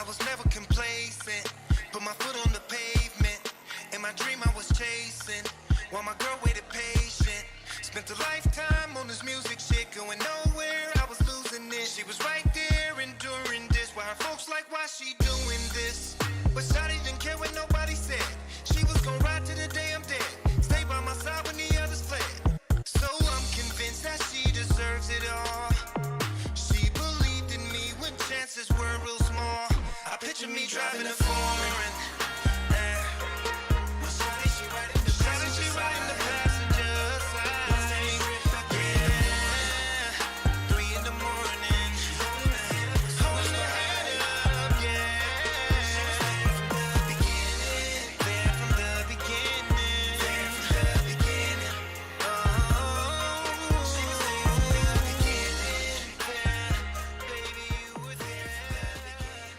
was never complacent, put my foot on the pavement. In my dream I was chasing, while my girl waited patient. Spent a lifetime on this music shit, going nowhere, I was losing it. She was right there enduring this, while her folks like, why she doing this? But Shawty didn't care what nobody said. She was gonna ride to the day I'm dead, stay by my side when the others fled. So I'm convinced that she deserves it all. She believed in me when chances were real small. I picture me driving a foreign. Shawty, she riding the passenger side. Yeah, 3 in the morning, holding her head up, yeah. There from the beginning, there from the beginning. Oh, she was there from the beginning. Baby, you were there from the beginning.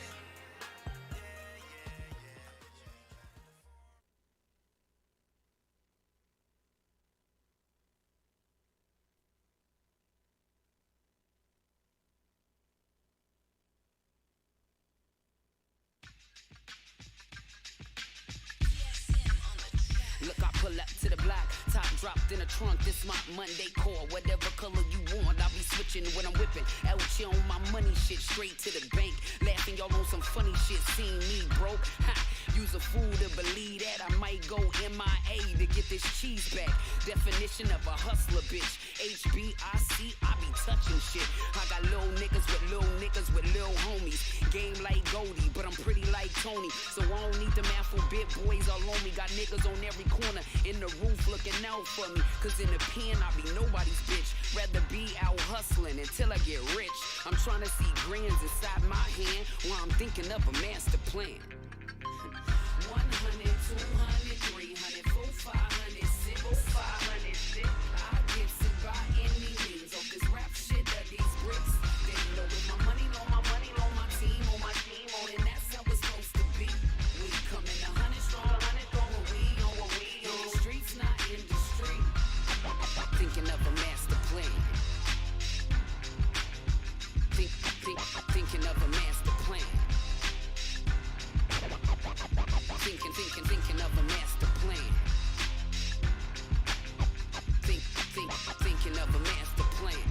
Look, I pull up to the block, top dropped in a trunk. This my Monday call, whatever color you want, I'll be switching when I'm whipping. El chill on my money shit, straight to the bank. Laughing y'all on some funny shit, seeing me broke. Ha, use a fool to believe that I might go MIA to get this cheese back. Definition of a hustler, bitch. HBIC, I be touching shit. I got little niggas with little homies. Game like Goldie, but I'm pretty like Tony. So I don't need them alphabet boys all on me. Got niggas on every corner in the roof looking out for me. Cause in the pen, I be nobody's bitch. Rather be out hustling until I get rich. I'm trying to see grands inside my hand while I'm thinking of a master plan. 100, 200, 300, 400, 500, 600, 500, 600. I get it by any means. Off this rap shit of these bricks. They know with my money, know my money, know my team, on my team, on, and that's how it's supposed to be. We coming 100 strong, 100 strong, what we on the streets, not in the street. Thinking of a master plan. Thinking of a master plan. Thinking of a master plan. Thinking of a master plan.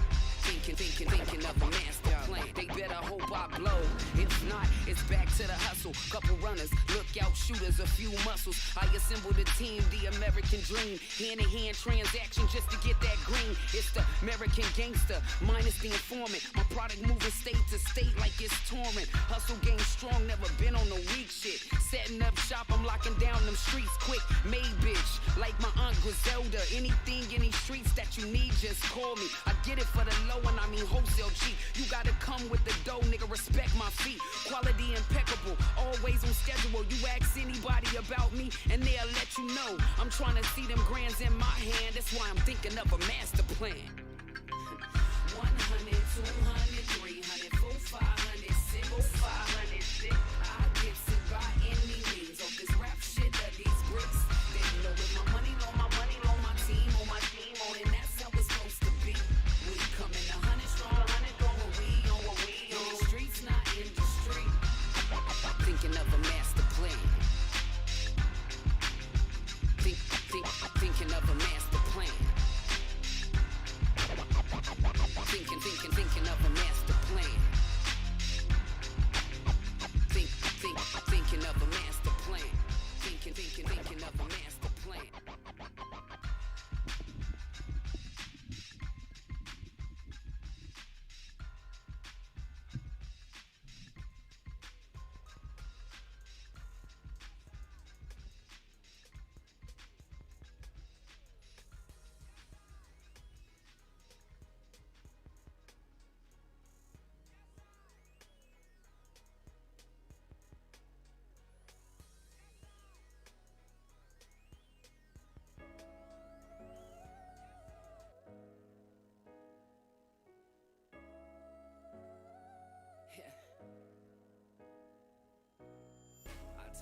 Thinking of a master plan. They better hope I blow. If not, it's back to the hustle. Couple runners, look out shooters, a few muscles. I assemble the team, the American dream. Hand-in-hand transaction just to get that green. It's the American gangster, minus the informant. My product moving state to state like it's torrent. Hustle game strong, never been on no weak shit. Setting up shop, I'm locking down them streets quick. Made bitch, like my aunt Griselda. Anything in these streets that you need, just call me. I get it for the low and I mean wholesale cheap. You gotta come with the dough, nigga, respect my feet. Quality impeccable, always on schedule. You ask anybody about me and they'll let you know. I'm trying to see them grands in my hand, that's why I'm thinking of a master plan. 100, 200, 300, 400, 500, 600, 600. I get it by any means. Off this rap shit of these bricks. They know with my money, know my money, know my team, on, and that's how it's supposed to be. We coming 100 strong, 100 strong, what we on the streets, not in the street. Thinking of a master plan. Thinking of a master plan. Thinking of a master plan. Thinking of a master plan. Thinking of a master plan.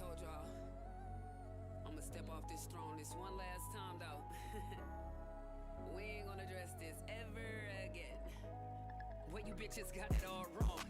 Told y'all, I'ma step off this throne this one last time though. We ain't gonna address this ever again. Well, you bitches got it all wrong.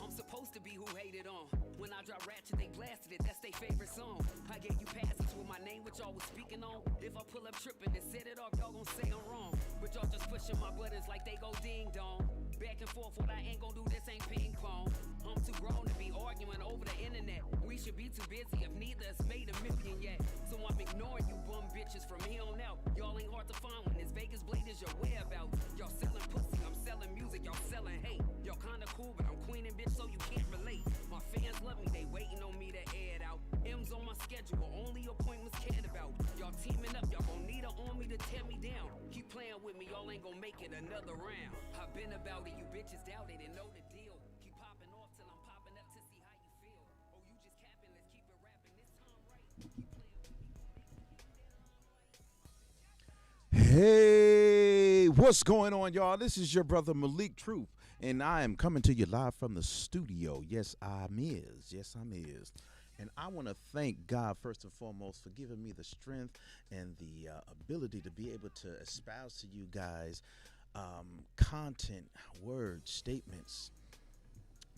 I'm supposed to be who hated on. When I drop ratchet, they blasted it, that's their favorite song. I gave you passes with my name, which y'all was speaking on. If I pull up tripping and set it off, y'all gon' say I'm wrong. But y'all just pushing my buttons like they go ding dong. Back and forth, what I ain't gon' do, this ain't ping pong. I'm too grown to be arguing over the internet. We should be too busy if neither has made a million yet. So I'm ignoring you bum bitches from here on out. Y'all ain't hard to find when this Vegas blade is your whereabouts. Y'all selling pussy, I'm selling music, y'all selling hate. Y'all kinda cool, but I'm queening bitch, so you can't relate. My fans love me, they waiting on me to air it out. M's on my schedule, only appointments cared about. Y'all teaming up, y'all gon' need a army to tear me down. Keep playing with me, y'all ain't gon' make it another round. I've been about it, you bitches doubt it and know the deal. Keep popping off till I'm popping up to see how you feel. Oh, you just capping, let's keep it rapping this time right. Keep playing with me. Hey, what's going on, y'all? This is your brother Malik Truth, and I am coming to you live from the studio. Yes, I'm is. Yes, I'm is. And I want to thank God first and foremost for giving me the strength and the ability to be able to espouse to you guys content, words, statements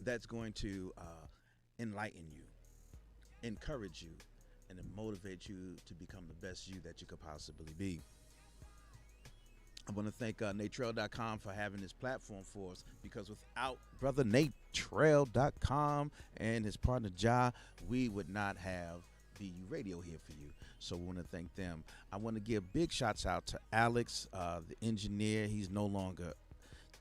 that's going to enlighten you, encourage you, and to motivate you to become the best you that you could possibly be. I want to thank NateTrail.com for having this platform for us, because without brother NateTrail.com and his partner Ja, we would not have BU Radio here for you. So we want to thank them. I want to give big shots out to Alex, the engineer. He's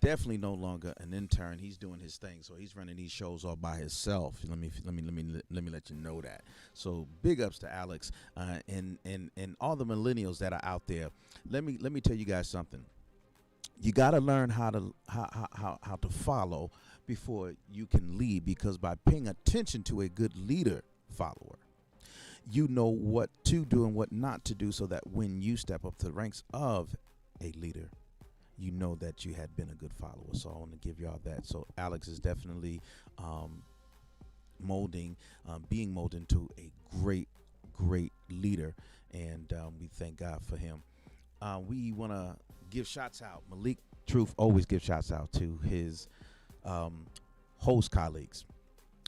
definitely no longer an intern. He's doing his thing, so he's running these shows all by himself. Let me let you know that. So big ups to Alex and all the millennials that are out there. Let me tell you guys something. You got to learn how to follow before you can lead, because by paying attention to a good leader follower, you know what to do and what not to do, so that when you step up to the ranks of a leader, you know that you had been a good follower. So I want to give y'all that. So Alex is definitely being molded into a great leader, and we thank God for him. We want to give shots out. Malik Truth always gives shots out to his host colleagues,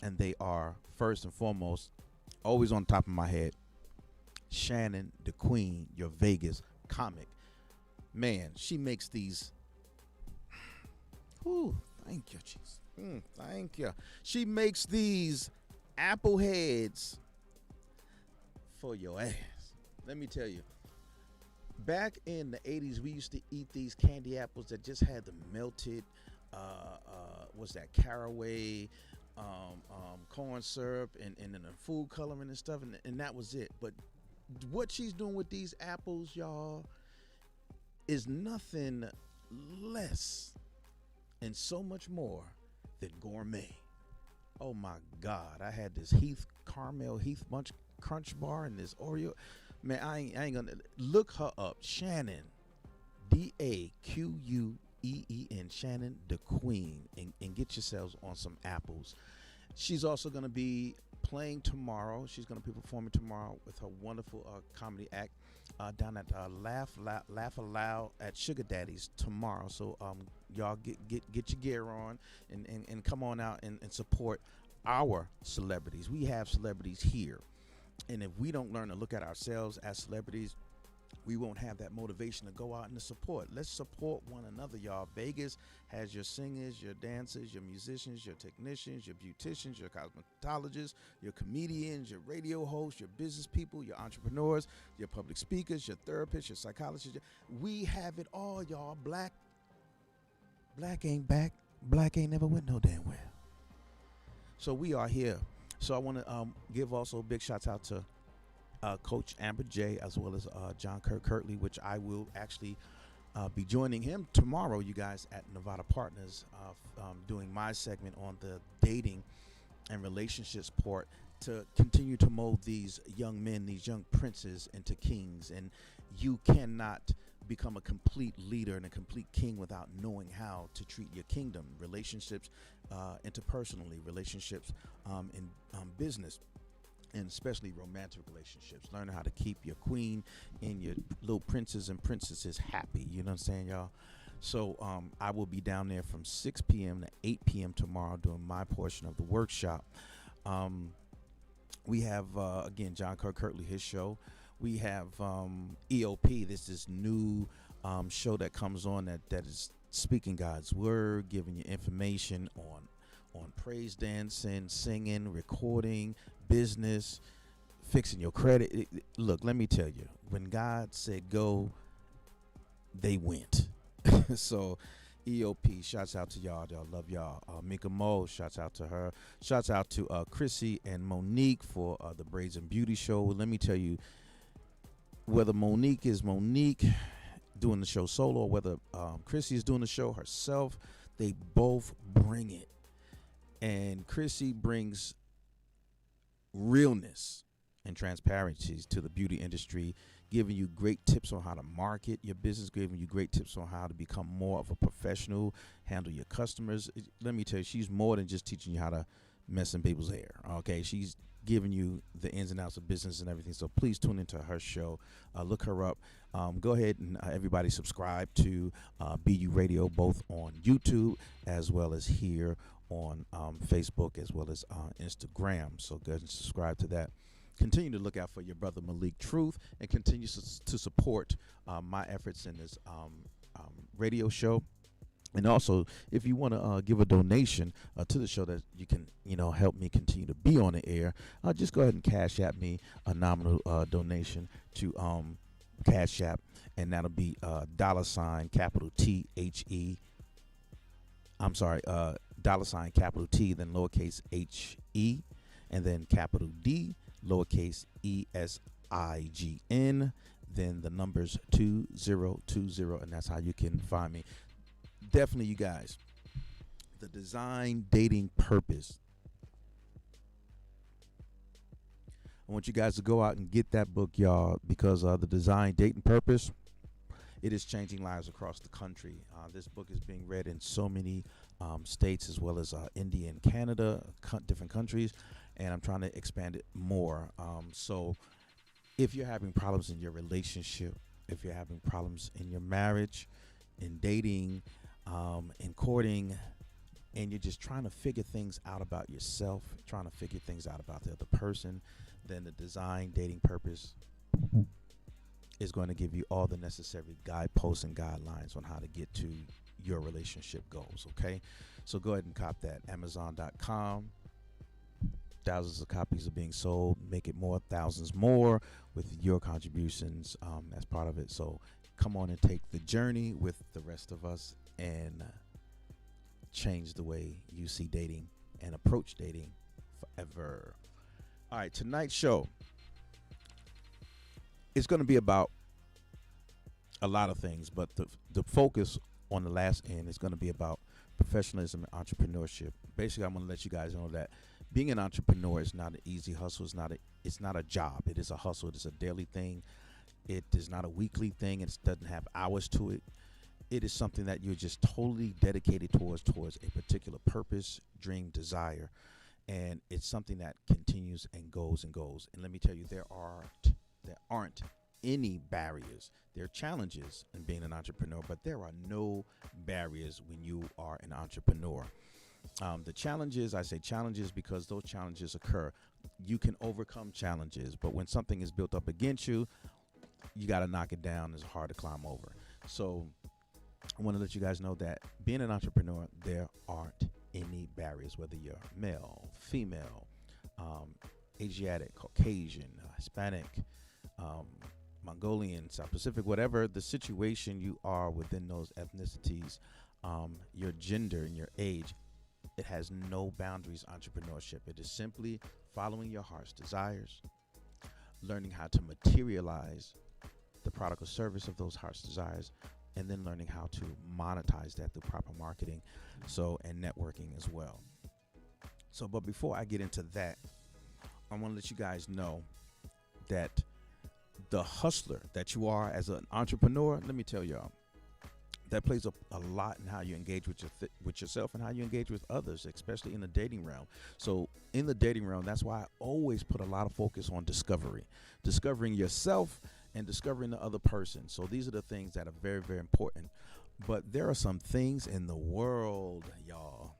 and they are first and foremost, always on top of my head, Shannon the Queen, your Vegas comic. Man, she makes these. Ooh, thank you, jeez. Thank you. She makes these apple heads for your ass. Let me tell you. Back in the 80s, we used to eat these candy apples that just had the melted, what's that, caraway, corn syrup, and then the food coloring and stuff, and that was it. But what she's doing with these apples, y'all, is nothing less and so much more than gourmet. Oh my God, I had this Heath Bunch Crunch Bar and this Oreo. Man, I ain't gonna look her up. Shannon, DAQUEEN, Shannon the Queen, and get yourselves on some apples. She's also gonna be playing tomorrow. She's gonna be performing tomorrow with her wonderful comedy act down at Laugh Aloud at Sugar Daddy's tomorrow. So y'all get your gear on and come on out and support our celebrities. We have celebrities here, and if we don't learn to look at ourselves as celebrities, we won't have that motivation to go out and to support. Let's support one another, y'all. Vegas has your singers, your dancers, your musicians, your technicians, your beauticians, your cosmetologists, your comedians, your radio hosts, your business people, your entrepreneurs, your public speakers, your therapists, your psychologists. We have it all, y'all. Black ain't back. Black ain't never went no damn well. So we are here. So I want to give also big shots out to Coach Amber J, as well as John Kirtley, which I will actually be joining him tomorrow, you guys, at Nevada Partners, doing my segment on the dating and relationships part, to continue to mold these young men, these young princes, into kings. And you cannot become a complete leader and a complete king without knowing how to treat your kingdom. Relationships interpersonally, relationships in business, and especially romantic relationships. Learning how to keep your queen and your little princes and princesses happy. You know what I'm saying, y'all? So I will be down there from 6 p.m. to 8 p.m. tomorrow doing my portion of the workshop. We have, again, John Kirkley, his show. We have EOP. This is new show that comes on that is speaking God's word, giving you information on praise dancing, singing, recording, business, fixing your credit. Look, let me tell you, when God said go, they went. So EOP, shouts out to y'all. Y'all love y'all. Mika Mo, shouts out to her. Shouts out to Chrissy and Monique for the Braids and Beauty show. Let me tell you, whether Monique is Monique doing the show solo or whether Chrissy is doing the show herself, they both bring it. And Chrissy brings realness and transparency to the beauty industry, giving you great tips on how to market your business, giving you great tips on how to become more of a professional, handle your customers. Let me tell you, she's more than just teaching you how to mess in people's hair. Okay, she's giving you the ins and outs of business and everything. So please tune into her show. Look her up. Go ahead and everybody subscribe to BU Radio, both on YouTube as well as here on Facebook as well as Instagram. So go ahead and subscribe to that. Continue to look out for your brother Malik Truth and continue to support my efforts in this radio show. And also, if you want to give a donation to the show that you can, help me continue to be on the air, just go ahead and Cash App me a nominal donation to Cash App, and that'll be $ capital THE. I'm sorry, $ capital T, then lowercase HE, and then capital D, lowercase ESIGN, then the numbers 2020, and that's how you can find me. Definitely, you guys, the Design Dating Purpose. I want you guys to go out and get that book, y'all, because the Design Dating Purpose, it is changing lives across the country. This book is being read in so many states as well as India and Canada, different countries, and I'm trying to expand it more. So if you're having problems in your relationship, if you're having problems in your marriage, in dating, in courting, and you're just trying to figure things out about yourself, trying to figure things out about the other person, then the Design Dating Purpose is going to give you all the necessary guideposts and guidelines on how to get to your relationship goals, okay? So go ahead and cop that. Amazon.com. Thousands of copies are being sold. Make it more, thousands more with your contributions as part of it. So come on and take the journey with the rest of us and change the way you see dating and approach dating forever. All right, tonight's show is going to be about a lot of things, but the focus on the last end is going to be about professionalism and entrepreneurship. Basically, I'm going to let you guys know that being an entrepreneur is not an easy hustle. It's not a job. It is a hustle. It is a daily thing. It is not a weekly thing. It doesn't have hours to it. It is something that you're just totally dedicated towards a particular purpose, dream, desire. And it's something that continues and goes and goes. And let me tell you, there aren't any barriers. There are challenges in being an entrepreneur, but there are no barriers when you are an entrepreneur. The challenges, I say challenges because those challenges occur. You can overcome challenges, but when something is built up against you, you got to knock it down. It's hard to climb over. So I want to let you guys know that being an entrepreneur, there aren't any barriers, whether you're male, female, Asiatic, Caucasian, Hispanic, Mongolian, South Pacific, whatever the situation you are within those ethnicities, your gender and your age, it has no boundaries. Entrepreneurship, it is simply following your heart's desires, learning how to materialize the product or service of those heart's desires, and then learning how to monetize that through proper marketing, and networking as well. So, but before I get into that, I want to let you guys know that the hustler that you are as an entrepreneur, let me tell y'all, that plays a lot in how you engage with yourself and how you engage with others, especially in the dating realm. So in the dating realm, that's why I always put a lot of focus on discovering yourself and discovering the other person. So these are the things that are very, very important. But there are some things in the world, y'all.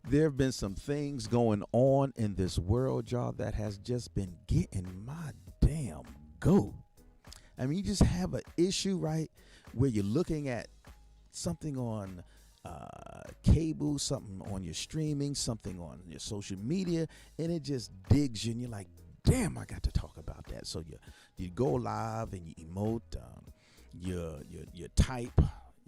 There have been some things going on in this world, y'all, that has just been getting my damn goat. I mean, you just have an issue, right, where you're looking at something on cable, something on your streaming, something on your social media, and it just digs you, and you're like, damn, I got to talk about that. So you go live and you emote, you type,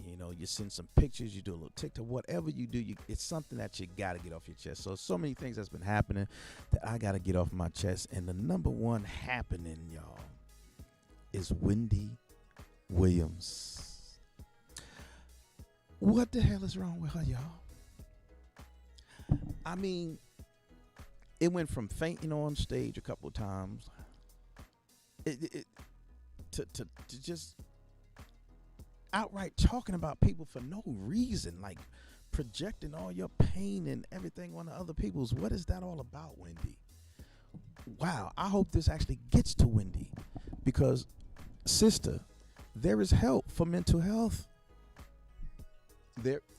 you send some pictures, you do a little TikTok, whatever you do, it's something that you got to get off your chest. So many things that's been happening that I got to get off my chest, and the number one happening, y'all, is Wendy Williams. What the hell is wrong with her, y'all? I mean, it went from fainting on stage a couple of times to just outright talking about people for no reason, like projecting all your pain and everything on other people's. What is that all about, Wendy? Wow, I hope this actually gets to Wendy, because, sister, there is help for mental health.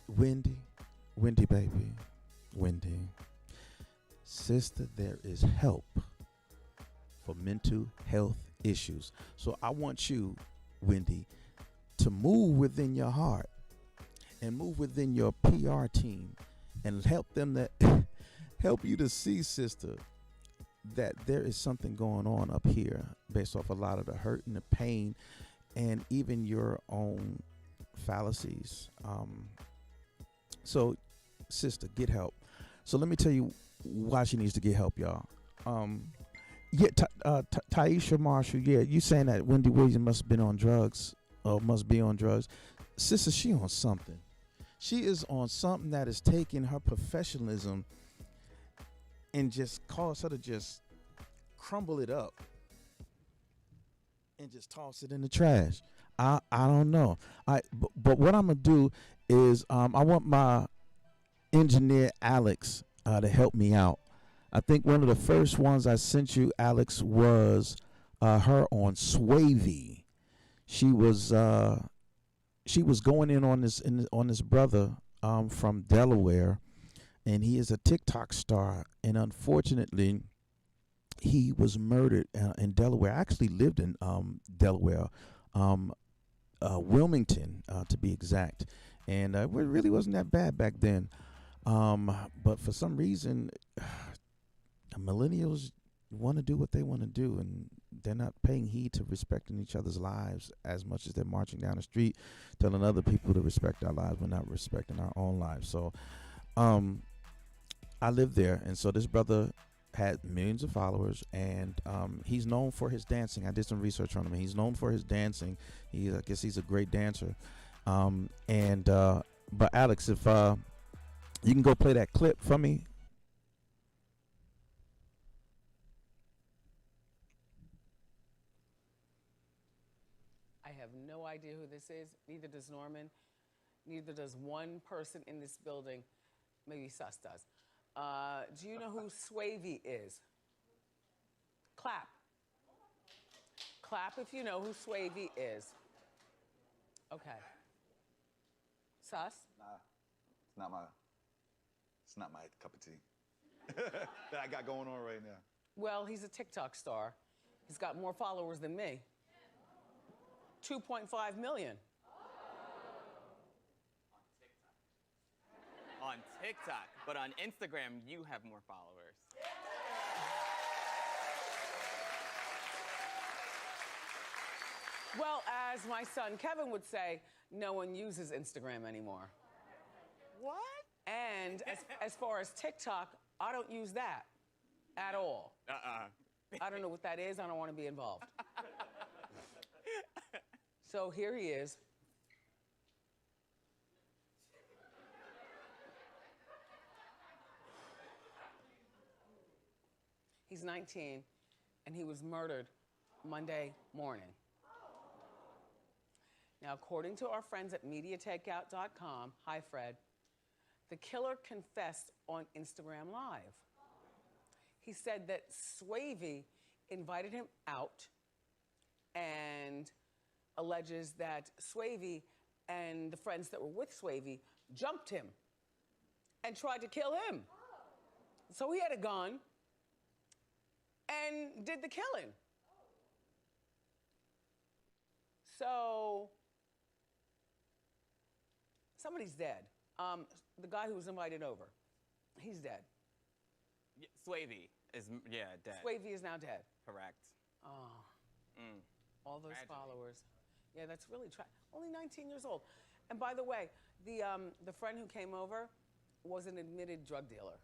Wendy, baby, Wendy, sister, there is help for mental health issues. So I want you, Wendy, to move within your heart and move within your PR team and help them help you to see, sister, that there is something going on up here based off a lot of the hurt and the pain and even your own fallacies. So, sister, get help. So let me tell you why she needs to get help, y'all. Taisha Marshall, you saying that Wendy Williams must have been on drugs or must be on drugs. Sister, she on something. She is on something that is taking her professionalism and just cause her to just crumble it up and just toss it in the trash. I don't know. But what I'm gonna do is I want my engineer Alex to help me out. I think one of the first ones I sent you, Alex, was her on Swavey. She was going in on this brother from Delaware, and he is a TikTok star, and unfortunately, he was murdered in Delaware. I actually lived in Delaware, Wilmington to be exact, and it really wasn't that bad back then. But for some reason, millennials want to do what they want to do, and they're not paying heed to respecting each other's lives as much as they're marching down the street telling other people to respect our lives. We're not respecting our own lives. So I lived there, and so this brother had millions of followers, and he's known for his dancing. I did some research on him. He's known for his dancing. I guess he's a great dancer. But Alex, if you can go play that clip for me. I have no idea who this is. Neither does Norman. Neither does one person in this building. Maybe Sus does. Do you know who Swavey is? Clap. Clap if you know who Swavey is. Okay. Sus? Nah, it's not my cup of tea that I got going on right now. Well, he's a TikTok star. He's got more followers than me. 2.5 million. On TikTok, but on Instagram, you have more followers. Well, as my son Kevin would say, no one uses Instagram anymore. What? And as far as TikTok, I don't use that at all. I don't know what that is. I don't want to be involved. So here he is. He's 19, and he was murdered Monday morning. Now, according to our friends at MediaTakeout.com, hi, Fred, the killer confessed on Instagram Live. He said that Swavey invited him out and alleges that Swavey and the friends that were with Swavey jumped him and tried to kill him. So he had a gun and did the killing. So somebody's dead. The guy who was invited over, he's dead. Swavey is, dead. Swavey is now dead. Correct. Oh, all those Tragedy. followers. Yeah, that's really only 19 years old. And by the way, the friend who came over was an admitted drug dealer.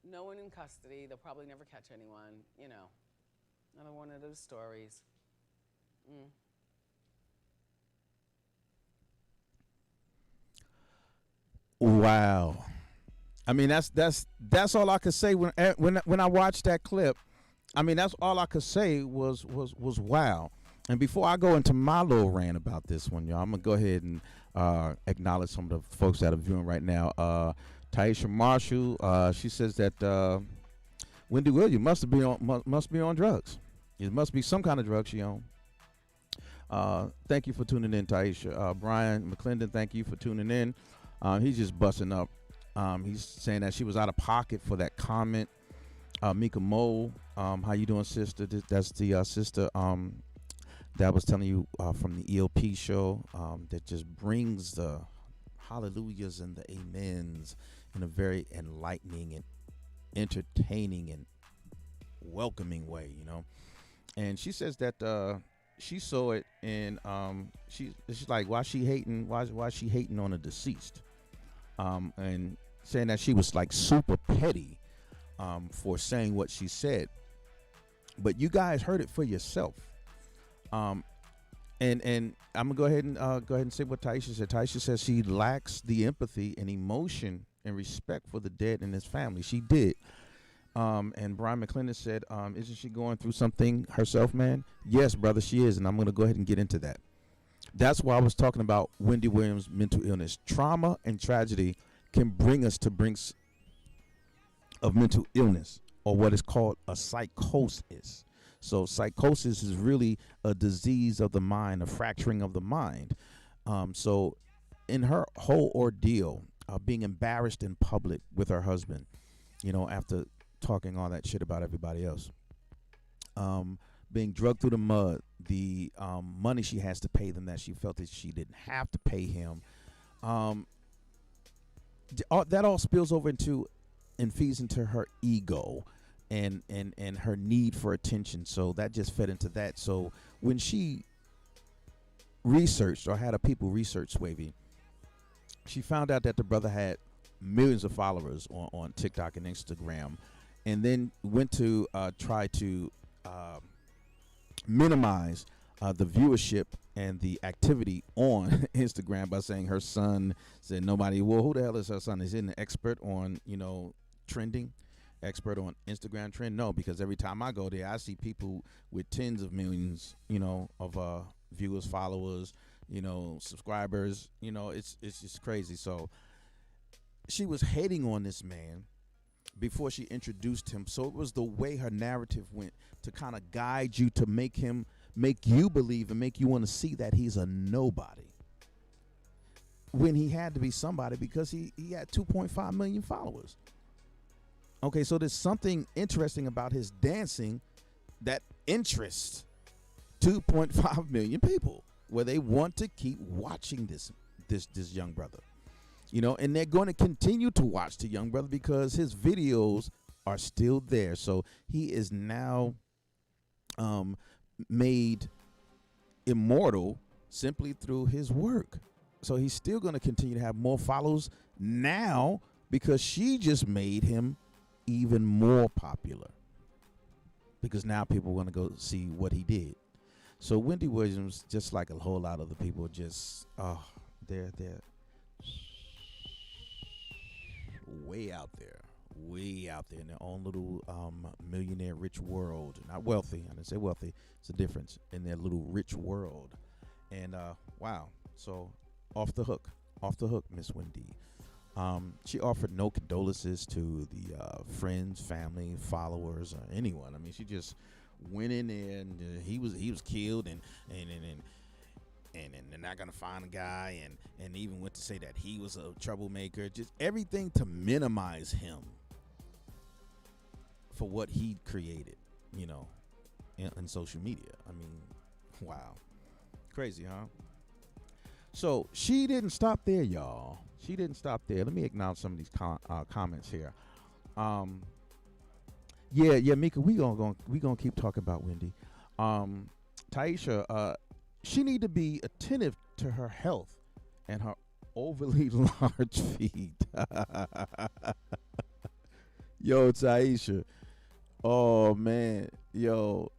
No one in custody. They'll probably never catch anyone. You know, another one of those stories. Wow. I mean, that's all I could say when I watched that clip. I mean, that's all I could say was wow. And before I go into my little rant about this one, y'all, I'm gonna go ahead and acknowledge some of the folks that are viewing right now. Taisha Marshall, she says that Wendy Williams must be on drugs. It must be some kind of drug she on. Thank you for tuning in, Taisha. Brian McClendon, thank you for tuning in. He's just busting up. He's saying that she was out of pocket for that comment. Mika Mole, how you doing, sister? That's the sister that was telling you from the ELP show that just brings the hallelujahs and the amens in a very enlightening and entertaining and welcoming way, you know. And she says that she saw it and she's like, why she hating on a deceased, and saying that she was like super petty for saying what she said. But you guys heard it for yourself. And I'm gonna go ahead and say what Taisha said. Taisha says she lacks the empathy and emotion and respect for the dead and his family. She did. And Brian McClendon said, isn't she going through something herself, man? Yes, brother, she is. And I'm going to go ahead and get into that. That's why I was talking about Wendy Williams' mental illness. Trauma and tragedy can bring us to brinks of mental illness, or what is called a psychosis. So psychosis is really a disease of the mind, a fracturing of the mind. So in her whole ordeal, being embarrassed in public with her husband, you know, after talking all that shit about everybody else, being drugged through the mud, the money she has to pay them that she felt that she didn't have to pay him, that all spills over into and feeds into her ego and her need for attention. So that just fed into that. So when she researched, or had her people research Swavey, she found out that the brother had millions of followers on TikTok and Instagram, and then went to try to minimize the viewership and the activity on Instagram by saying her son said nobody. Well, who the hell is her son? Is he an expert on, you know, trending? Expert on Instagram trend? No, because every time I go there, I see people with tens of millions, you know, of viewers, followers, you know, subscribers. You know, it's just crazy. So she was hating on this man before she introduced him. So it was the way her narrative went to kind of guide you, to make you believe and make you want to see that he's a nobody, when he had to be somebody because he had 2.5 million followers. Okay, so there's something interesting about his dancing that interests 2.5 million people, where they want to keep watching this young brother. You know, and they're going to continue to watch the young brother because his videos are still there. So he is now made immortal simply through his work. So he's still going to continue to have more followers now because she just made him even more popular, because now people want to go see what he did. So Wendy Williams, just like a whole lot of the people, just they're way out there in their own little millionaire rich world. Not wealthy, I didn't say wealthy, it's a difference, in their little rich world. And wow, so off the hook, Miss Wendy. She offered no condolences to the friends, family, followers, or anyone. I mean, she just went in there and he was killed and they're not gonna find a guy and even went to say that he was a troublemaker. Just everything to minimize him for what he created, in social media. I mean, wow, crazy, huh? So she didn't stop there, y'all. She didn't stop there. Let me acknowledge some of these comments here. Yeah, Mika, we gonna keep talking about Wendy. Taisha, she need to be attentive to her health and her overly large feet. Yo, Taisha. Oh man, yo,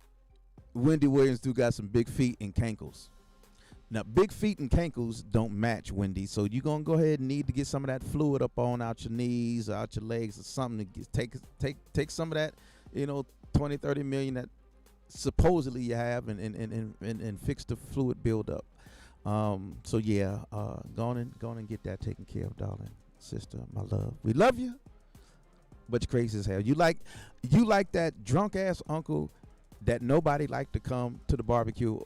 Wendy Williams do got some big feet and cankles. Now, big feet and cankles don't match, Wendy. So you're gonna go ahead and need to get some of that fluid up on out your knees, or out your legs, or something to take some of that, 20, 30 million that supposedly you have, and fix the fluid buildup. So yeah, go on and get that taken care of, darling sister, my love. We love you, but you're crazy as hell. You like that drunk ass uncle that nobody liked to come to the barbecue.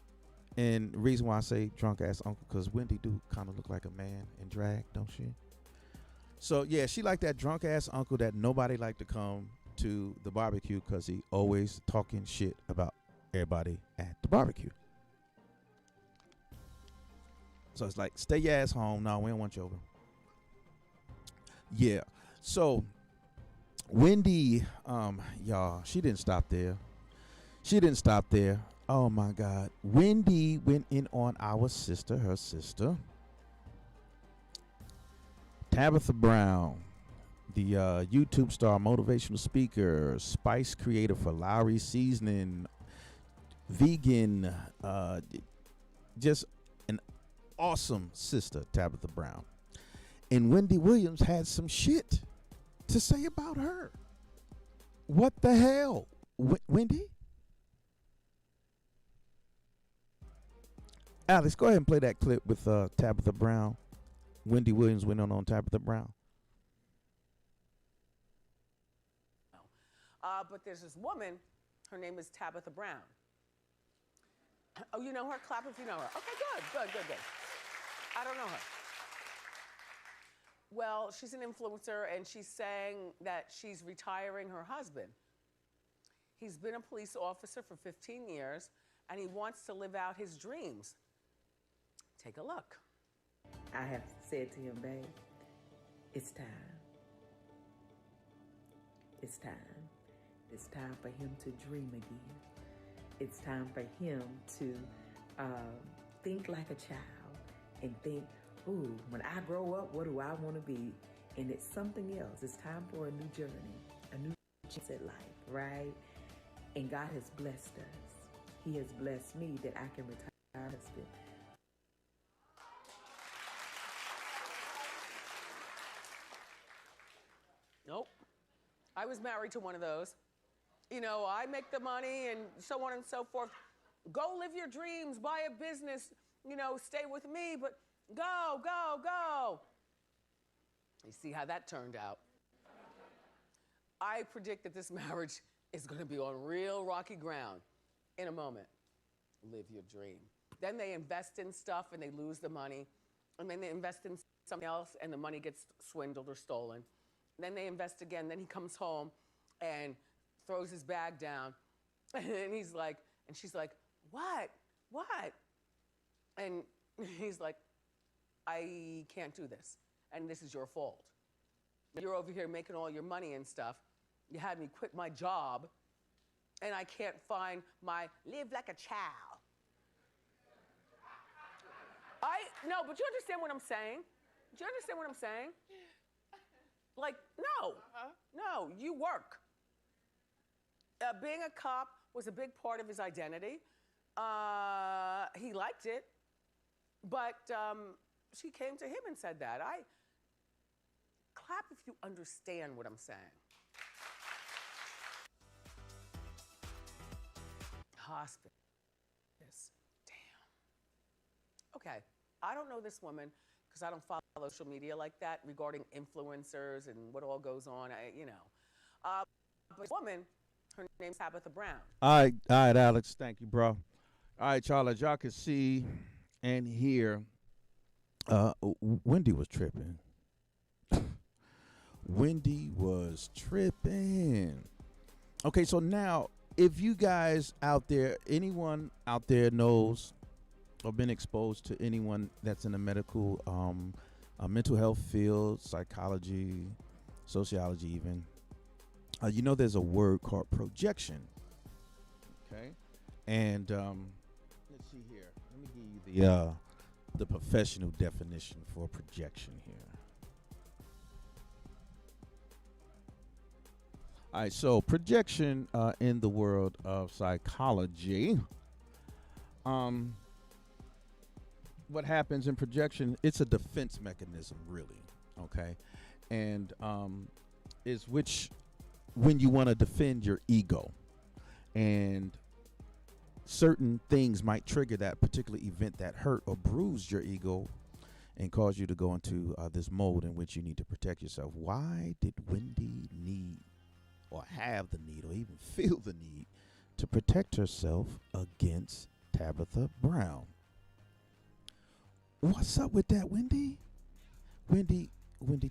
And the reason why I say drunk ass uncle, because Wendy do kind of look like a man in drag, don't she? So yeah, she like that drunk ass uncle that nobody liked to come to the barbecue because he always talking shit about everybody at the barbecue. So it's like, stay your ass home. No, we don't want you over. Yeah. So Wendy, y'all, she didn't stop there. Oh my God. Wendy went in on her sister, Tabitha Brown, the YouTube star, motivational speaker, spice creator for Lowry Seasoning, vegan, just an awesome sister, Tabitha Brown. And Wendy Williams had some shit to say about her. What the hell, Wendy? Alex, go ahead and play that clip with Tabitha Brown. Wendy Williams went on Tabitha Brown. But there's this woman, her name is Tabitha Brown. Oh, you know her? Clap if you know her. Okay, good. I don't know her. Well, she's an influencer, and she's saying that she's retiring her husband. He's been a police officer for 15 years, and he wants to live out his dreams. Take a look. I have said to him, babe, it's time. It's time. It's time for him to dream again. It's time for him to think like a child and think, ooh, when I grow up, what do I want to be? And it's something else. It's time for a new journey, a new chance at life, right? And God has blessed us. He has blessed me that I can retire my husband. Nope. I was married to one of those. I make the money and so on and so forth. Go live your dreams, buy a business, stay with me, but go. You see how that turned out. I predict that this marriage is going to be on real rocky ground in a moment. Live your dream. Then they invest in stuff and they lose the money. And then they invest in something else and the money gets swindled or stolen. Then they invest again. Then he comes home and throws his bag down. And he's like, and she's like, what? And he's like, I can't do this. And this is your fault. You're over here making all your money and stuff. You had me quit my job. And I can't find my live like a child. No, but you understand what I'm saying? Do you understand what I'm saying? Like, no, you work. Being a cop was a big part of his identity. He liked it, but she came to him and said that. Clap if you understand what I'm saying. Hospice. Damn. Okay, I don't know this woman because I don't follow social media like that regarding influencers and what all goes on, but this woman Her name's Tabitha Brown. All right, Alex. Thank you, bro. All right, y'all. As y'all can see and hear, Wendy was tripping. Wendy was tripping. Okay, so now, if you guys out there, anyone out there knows or been exposed to anyone that's in the mental health field, psychology, sociology, even, you know, there's a word called projection. Okay, and let's see here. Let me give you the professional definition for projection here. All right, so projection in the world of psychology. What happens in projection? It's a defense mechanism, really. Okay, and is which when you want to defend your ego, and certain things might trigger that particular event that hurt or bruised your ego and cause you to go into this mode in which you need to protect yourself. Why did Wendy need or have the need or even feel the need to protect herself against Tabitha Brown? What's up with that, Wendy? Wendy,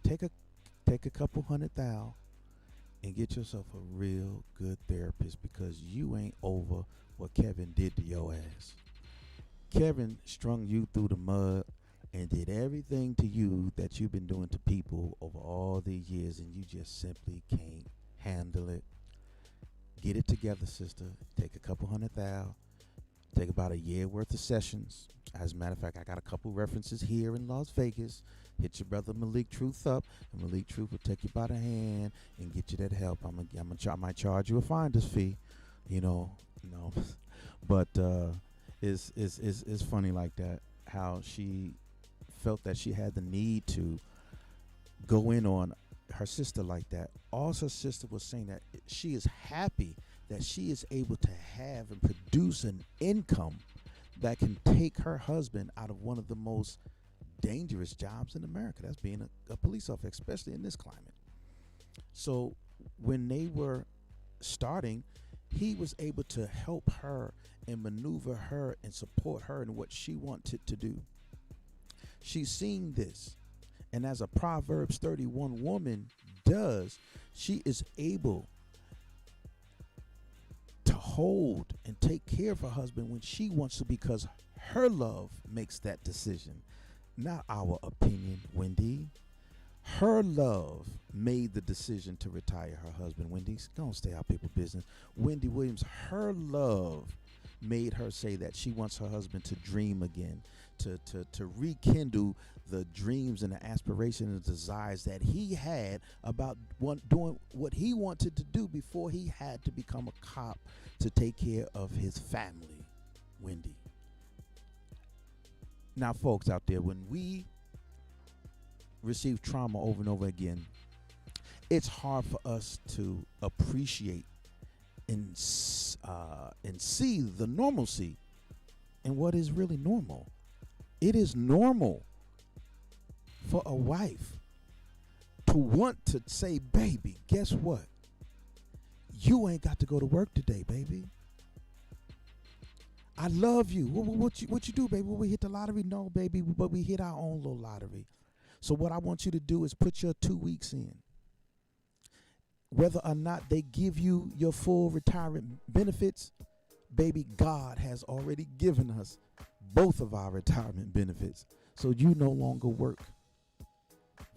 take a couple $100,000 and get yourself a real good therapist, because you ain't over what Kevin did to your ass. Kevin strung you through the mud and did everything to you that you've been doing to people over all these years, and you just simply can't handle it. Get it together, sister. Take a couple $100,000. Take about a year worth of sessions. As a matter of fact, I got a couple references here in Las Vegas. Hit your brother Malik Truth up, and Malik Truth will take you by the hand and get you that help. I might charge you a finder's fee, no, but it's funny like that, how she felt that she had the need to go in on her sister like that. Also, her sister was saying that she is happy that she is able to have and produce an income that can take her husband out of one of the most dangerous jobs in America. That's being a police officer, especially in this climate. So when they were starting, he was able to help her and maneuver her and support her in what she wanted to do. She's seen this, and as a Proverbs 31 woman does, she is able to hold and take care of her husband when she wants to, because her love makes that decision. Not our opinion, Wendy. Her love made the decision to retire her husband. Wendy's gonna stay out people's business. Wendy Williams, her love made her say that she wants her husband to dream again, to rekindle the dreams and the aspirations and desires that he had about doing what he wanted to do before he had to become a cop to take care of his family. Wendy. Now, folks out there, when we receive trauma over and over again, it's hard for us to appreciate and see the normalcy and what is really normal. It is normal for a wife to want to say, baby, guess what? You ain't got to go to work today, baby. I love you. What you do, baby? Will we hit the lottery? No, baby, but we hit our own little lottery. So what I want you to do is put your 2 weeks in. Whether or not they give you your full retirement benefits, baby, God has already given us both of our retirement benefits. So you no longer work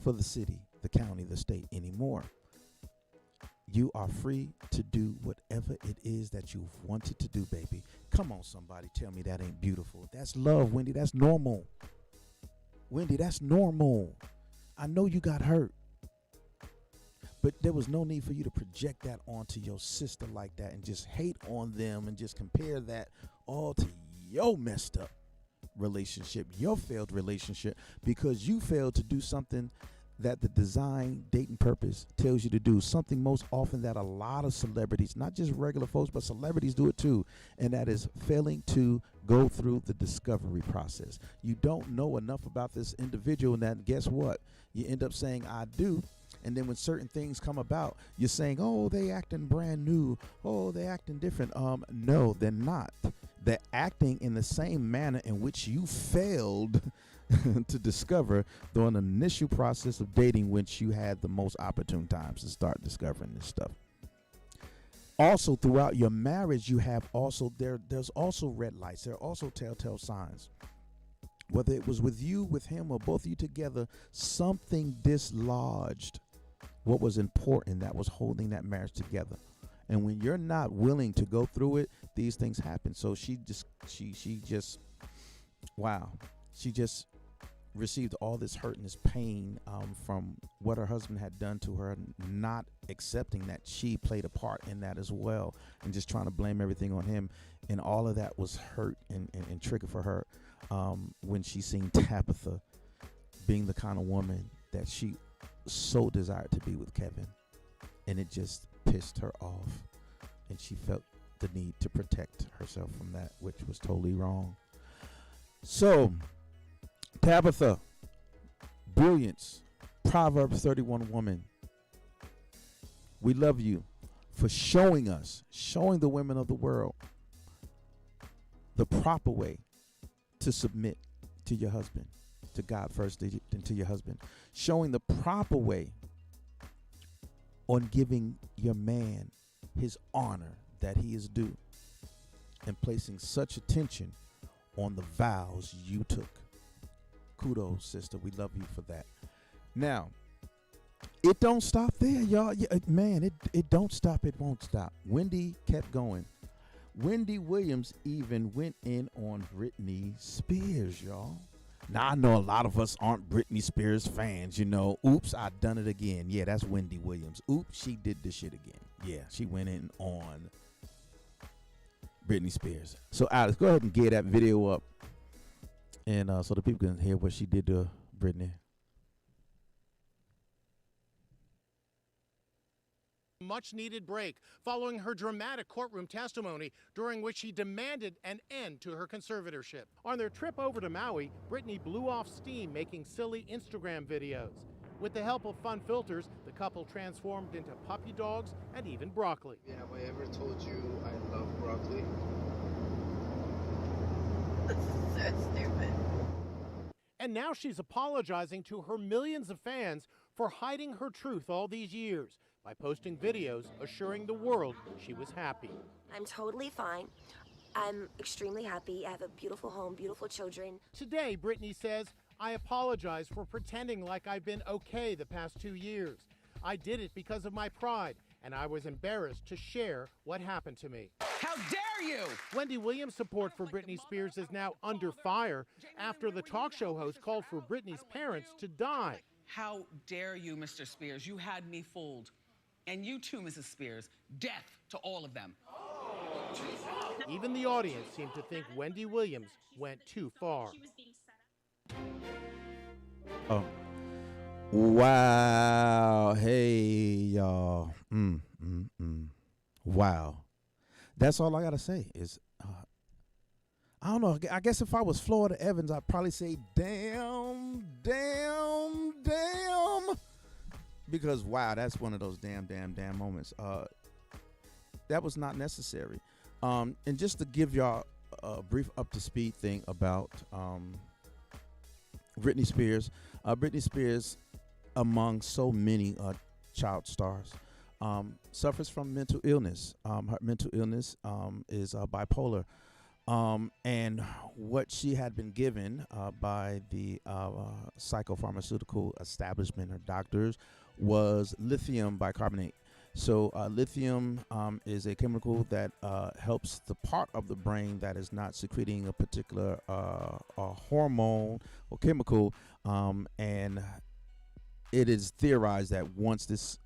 for the city, the county, the state anymore. You are free to do whatever it is that you've wanted to do, baby. Come on, somebody, tell me that ain't beautiful. That's love, Wendy. That's normal. Wendy, that's normal. I know you got hurt, but there was no need for you to project that onto your sister like that and just hate on them and just compare that all to your messed up relationship, your failed relationship, because you failed to do something that the design, date, and purpose tells you to do. Something most often that a lot of celebrities, not just regular folks, but celebrities do it too, and that is failing to go through the discovery process. You don't know enough about this individual, and that, guess what? You end up saying, I do, And then when certain things come about, you're saying, oh, they acting brand new. Oh, they acting different. No, they're not. They're acting in the same manner in which you failed to discover during the initial process of dating, which you had the most opportune times to start discovering this stuff. Also, throughout your marriage, you have also there's also red lights. There are also telltale signs. Whether it was with you, with him, or both of you together, something dislodged what was important that was holding that marriage together. And when you're not willing to go through it, these things happen. So she just received all this hurt and this pain from what her husband had done to her, not accepting that she played a part in that as well, and just trying to blame everything on him. And all of that was hurt and trigger for her when she seen Tabitha being the kind of woman that she so desired to be with Kevin. And it just pissed her off. And she felt the need to protect herself from that, which was totally wrong. So, Tabitha, brilliance, Proverbs 31 woman. We love you for showing the women of the world the proper way to submit to your husband, to God first, and to your husband. Showing the proper way on giving your man his honor that he is due, and placing such attention on the vows you took. Kudos, sister. We love you for that. Now, it don't stop there, y'all. Yeah, man, it don't stop. It won't stop. Wendy kept going. Wendy Williams even went in on Britney Spears, y'all. Now, I know a lot of us aren't Britney Spears fans, you know. Oops, I done it again. Yeah, that's Wendy Williams. Oops, she did this shit again. Yeah, she went in on Britney Spears. So, Alex, go ahead and get that video up, and so the people can hear what she did to Britney. Much needed break following her dramatic courtroom testimony during which she demanded an end to her conservatorship. On their trip over to Maui, Britney blew off steam making silly Instagram videos. With the help of fun filters, the couple transformed into puppy dogs and even broccoli. Yeah, have I ever told you I love broccoli? This is so stupid. And now she's apologizing to her millions of fans for hiding her truth all these years by posting videos assuring the world she was happy. I'm totally fine. I'm extremely happy. I have a beautiful home, beautiful children. Today, Britney says, I apologize for pretending like I've been okay the past 2 years. I did it because of my pride, and I was embarrassed to share what happened to me. How dare you! Wendy Williams' support for Britney Spears is now under fire after the talk show host called for Britney's parents to die. How dare you, Mr. Spears? You had me fooled. And you too, Mrs. Spears. Death to all of them. Even the audience seemed to think Wendy Williams went too far. Oh. Wow. Hey, y'all. Wow. That's all I got to say is, I don't know. I guess if I was Florida Evans, I'd probably say, damn. Because, wow, that's one of those damn moments. That was not necessary. And just to give y'all a brief up-to-speed thing about Britney Spears. Britney Spears, among so many child stars, suffers from mental illness. Her mental illness is bipolar. And what she had been given by the psychopharmaceutical establishment, her doctors, was lithium bicarbonate. So lithium is a chemical that helps the part of the brain that is not secreting a particular hormone or chemical, and it is theorized that once this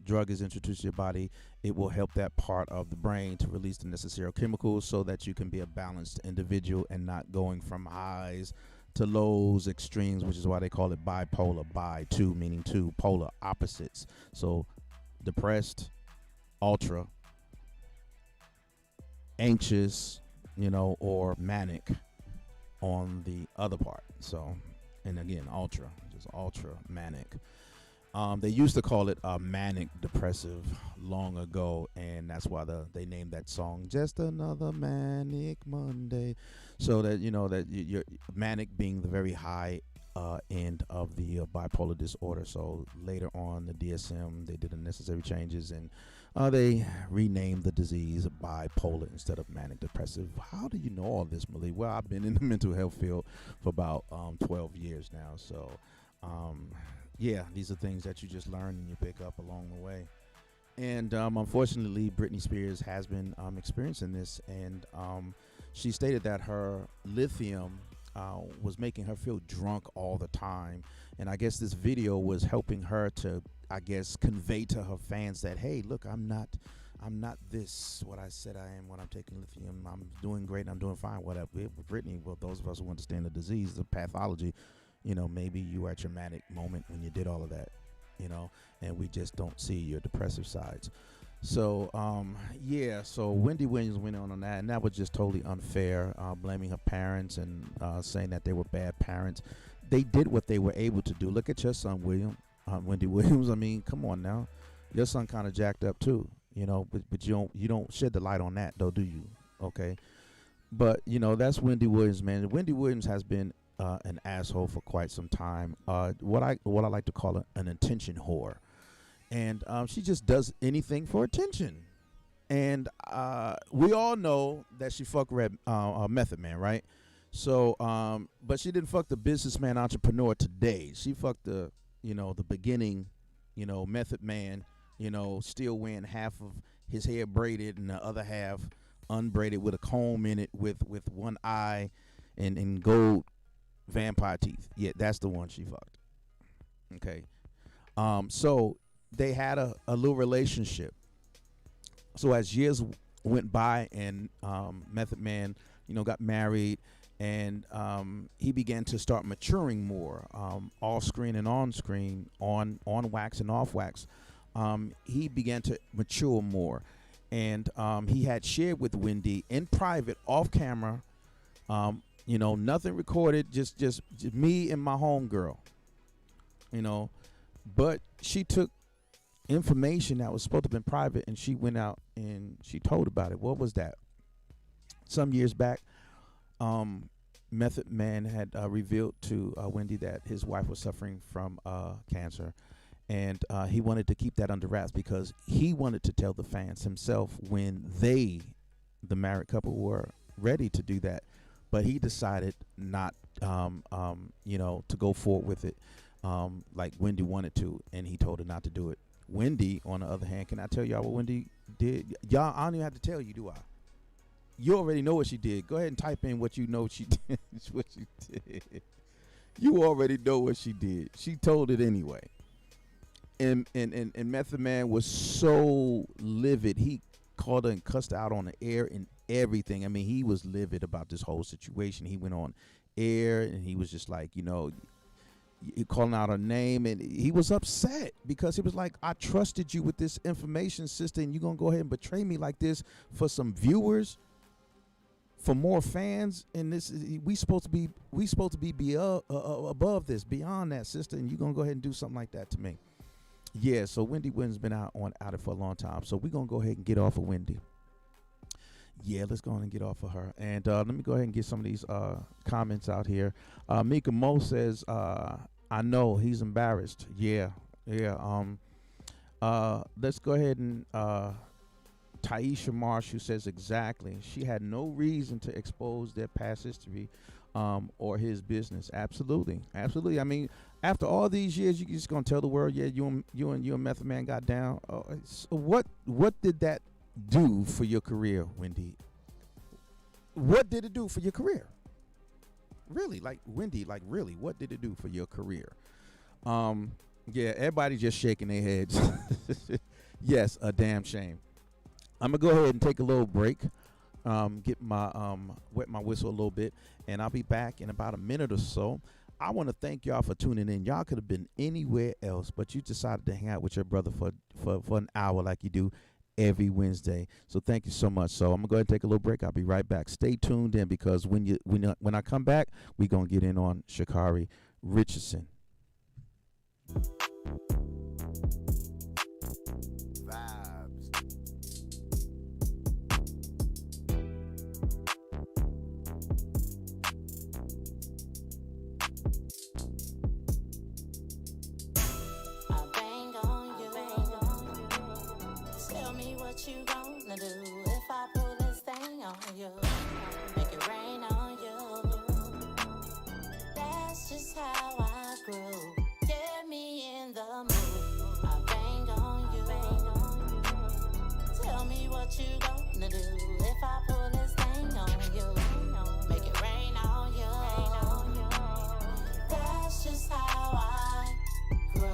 drug is introduced to your body, it will help that part of the brain to release the necessary chemicals so that you can be a balanced individual and not going from highs to lows, extremes, which is why they call it bipolar. Bi, meaning two, polar, opposites. So depressed, ultra, anxious, or manic on the other part. So, and again, ultra, just ultra manic. They used to call it manic depressive long ago, and that's why they named that song "Just Another Manic Monday," so that you know that you're manic being the very high end of the bipolar disorder. So later on, the DSM they did the necessary changes and they renamed the disease bipolar instead of manic depressive. How do you know all this, Malik? Well, I've been in the mental health field for about 12 years now, so. Yeah, these are things that you just learn and you pick up along the way. And unfortunately, Britney Spears has been experiencing this, and she stated that her lithium was making her feel drunk all the time. And I guess this video was helping her to, I guess, convey to her fans that, hey, look, I'm not this what I said I am when I'm taking lithium. I'm doing great. I'm doing fine. Whatever. With Britney, well, those of us who understand the disease, the pathology. Maybe you were at your manic moment when you did all of that, and we just don't see your depressive sides. So, so Wendy Williams went on that, and that was just totally unfair, blaming her parents and saying that they were bad parents. They did what they were able to do. Look at your son, Wendy Williams. I mean, come on now. Your son kind of jacked up too, but you don't shed the light on that, though, do you? Okay. But, that's Wendy Williams, man. Wendy Williams has been an asshole for quite some time. What I like to call an attention whore, and she just does anything for attention. And we all know that she fucked Method Man, right? So, but she didn't fuck the businessman entrepreneur today. She fucked the beginning, Method Man, still wearing half of his hair braided and the other half unbraided with a comb in it, with one eye and gold vampire teeth. Yeah, that's the one she fucked. Okay. So they had a little relationship. So as years went by and Method Man, got married, and he began to start maturing more, off screen and on screen, on wax and off wax. He began to mature more, and he had shared with Wendy in private, off camera. Nothing recorded, just me and my homegirl, but she took information that was supposed to have been private and she went out and she told about it. What was that? Some years back, Method Man had revealed to Wendy that his wife was suffering from cancer, and he wanted to keep that under wraps because he wanted to tell the fans himself when the married couple, were ready to do that. But he decided not, to go forward with it like Wendy wanted to, and he told her not to do it. Wendy, on the other hand, can I tell y'all what Wendy did? Y'all, I don't even have to tell you, do I? You already know what she did. Go ahead and type in what you know she did. What she did. You already know what she did. She told it anyway. And Method Man was so livid. He called her and cussed her out on the air and everything. I mean, he was livid about this whole situation. He went on air and he was just like, calling out her name, and he was upset because he was like, I trusted you with this information, sister, and you're gonna go ahead and betray me like this for some viewers, for more fans, and this we supposed to be above this, beyond that, sister, and you're gonna go ahead and do something like that to me. Yeah, so Wendy Williams been out it for a long time, so we're gonna go ahead and get off of Wendy. Yeah, let's go on and get off of her. And let me go ahead and get some of these comments out here. Mika Mo says, I know he's embarrassed. Yeah. Let's go ahead and Taisha Marsh, who says exactly. She had no reason to expose their past history or his business. Absolutely. I mean, after all these years, you just gonna tell the world, yeah, you and Method Man got down. So what did that do for your career, Wendy? What did it do for your career? Really, like Wendy, like really, what did it do for your career? Yeah, everybody just shaking their heads. Yes, a damn shame. I'm gonna go ahead and take a little break, get my wet my whistle a little bit, and I'll be back in about a minute or so. I want to thank y'all for tuning in. Y'all could have been anywhere else, but you decided to hang out with your brother for an hour like you do every Wednesday. So thank you so much. So I'm gonna go ahead and take a little break. I'll be right back. Stay tuned in, because when I come back, we're gonna get in on Sha'Carri Richardson. what you gonna do if I pull this thing on you? Make it rain on you. That's just how I grew. Get me in the mood. I bang on you. Tell me what you gonna do if I pull this thing on you. Make it rain on you. That's just how I grow.